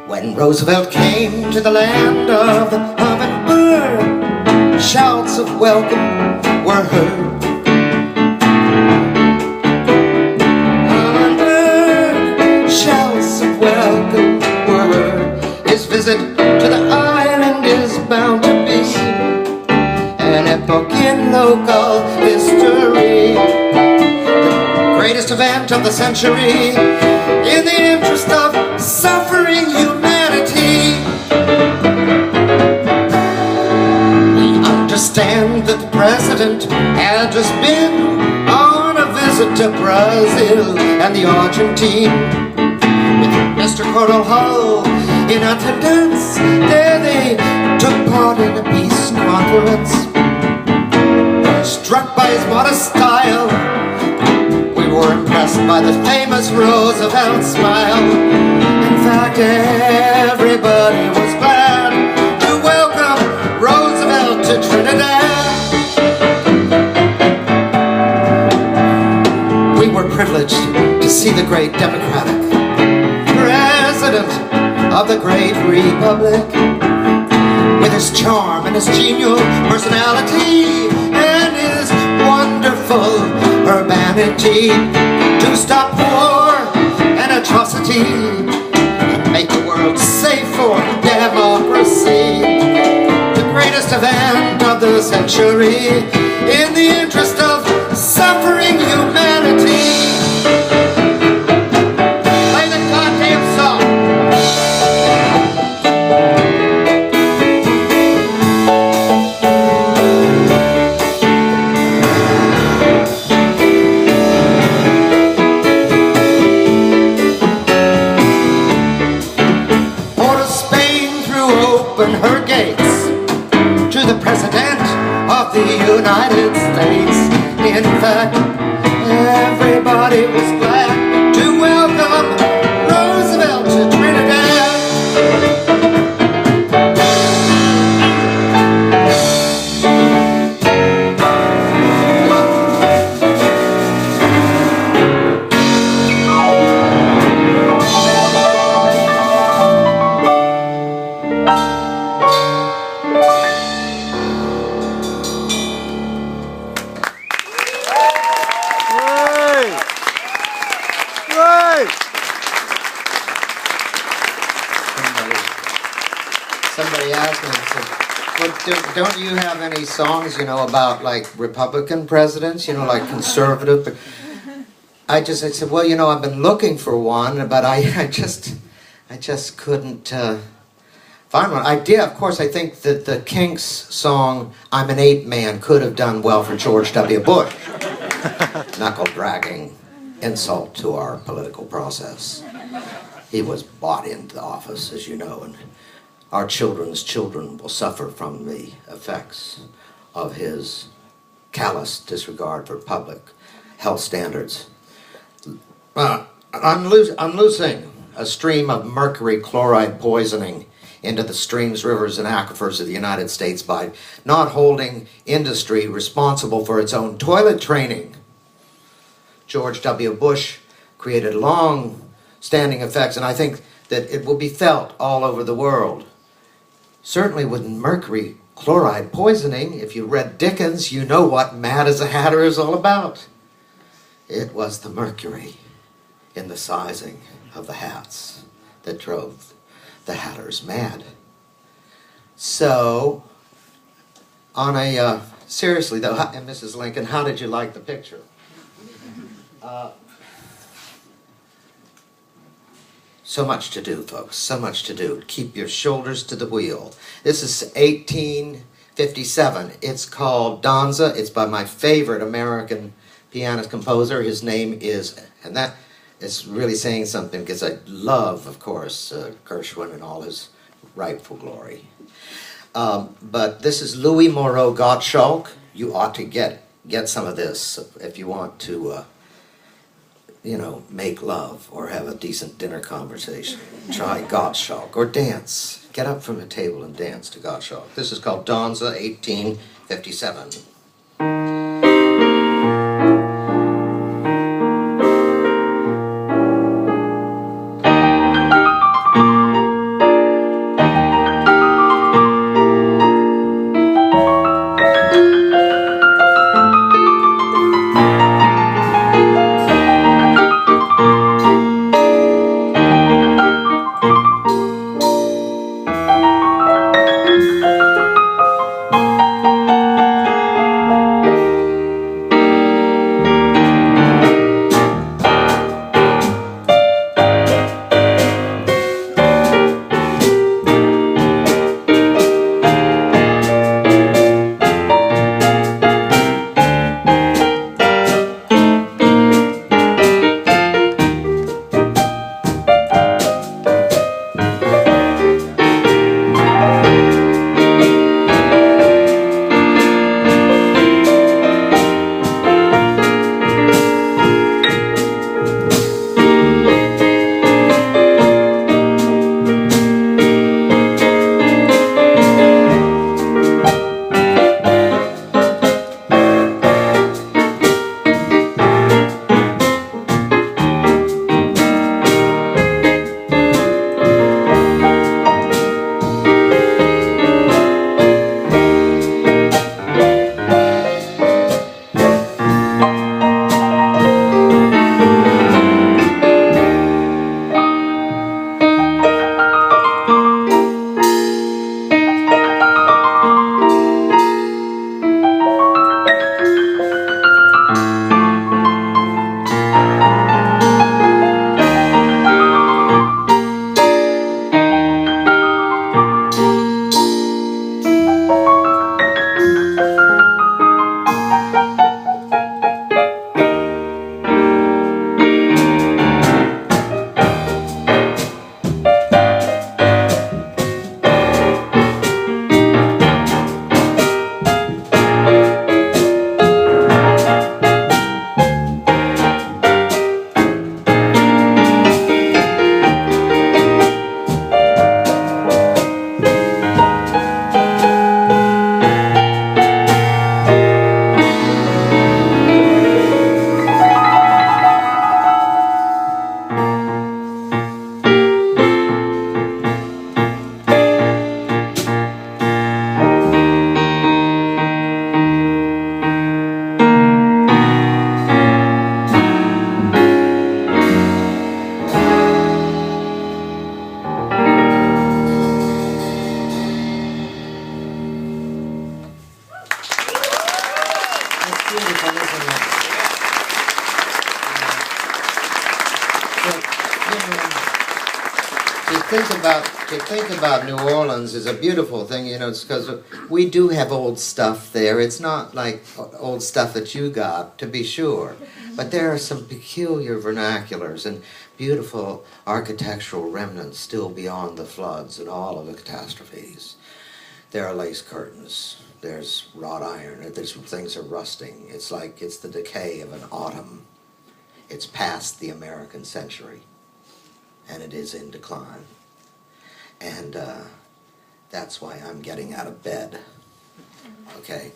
When Roosevelt came to the land of the hummingbird, shouts of welcome were heard. Hummingbird, shouts of welcome were heard. His visit to the island is bound to be an epoch in local history, the greatest event of the century, in the interest of suffering humanity. We understand that the president had just been on a visit to Brazil and the Argentine, with Mr. Cordell Hull in attendance. There they took part in a peace conference. Struck by his modest style, we were impressed by the famous Roosevelt smile. In fact, everybody was glad to welcome Roosevelt to Trinidad. We were privileged to see the great Democratic President of the great Republic, with his charm and his genial personality and his wonderful urbanity, to stop war and atrocity and make the world safe for democracy. The greatest event of the century, in the interest of suffering humanity. Play the goddamn song. Her gates to the President of the United States. In fact, everybody was glad to welcome Roosevelt to Trinidad. Somebody asked me, said, well, don't you have any songs, about like Republican presidents, like conservative? I said, well, I've been looking for one, but I just couldn't find one. Of course, I think that the Kinks song, I'm an Ape Man, could have done well for George W. Bush. Knuckle-dragging insult to our political process. He was bought into office, as you know, and our children's children will suffer from the effects of his callous disregard for public health standards. Unloosing a stream of mercury chloride poisoning into the streams, rivers, and aquifers of the United States by not holding industry responsible for its own toilet training. George W. Bush created long-standing effects, and I think that it will be felt all over the world. Certainly with mercury chloride poisoning, if you read Dickens, you know what Mad as a Hatter is all about. It was the mercury in the sizing of the hats that drove the Hatters mad. So, on a, seriously though, and Mrs. Lincoln, how did you like the picture? So much to do, folks, so much to do. Keep your shoulders to the wheel. This is 1857. It's called Danza. It's by my favorite American pianist composer. His name is, and that is really saying something because I love, of course, Gershwin and all his rightful glory. But this is Louis Moreau Gottschalk. You ought to get some of this if you want to make love or have a decent dinner conversation. Try Gottschalk or dance. Get up from the table and dance to Gottschalk. This is called Danza, 1857. think about New Orleans is a beautiful thing, you know, it's because we do have old stuff there. It's not like old stuff that you got, to be sure. But there are some peculiar vernaculars and beautiful architectural remnants still beyond the floods and all of the catastrophes. There are lace curtains. There's wrought iron. There's things are rusting. It's like it's the decay of an autumn. It's past the American century, and it is in decline. And that's why I'm getting out of bed. Okay?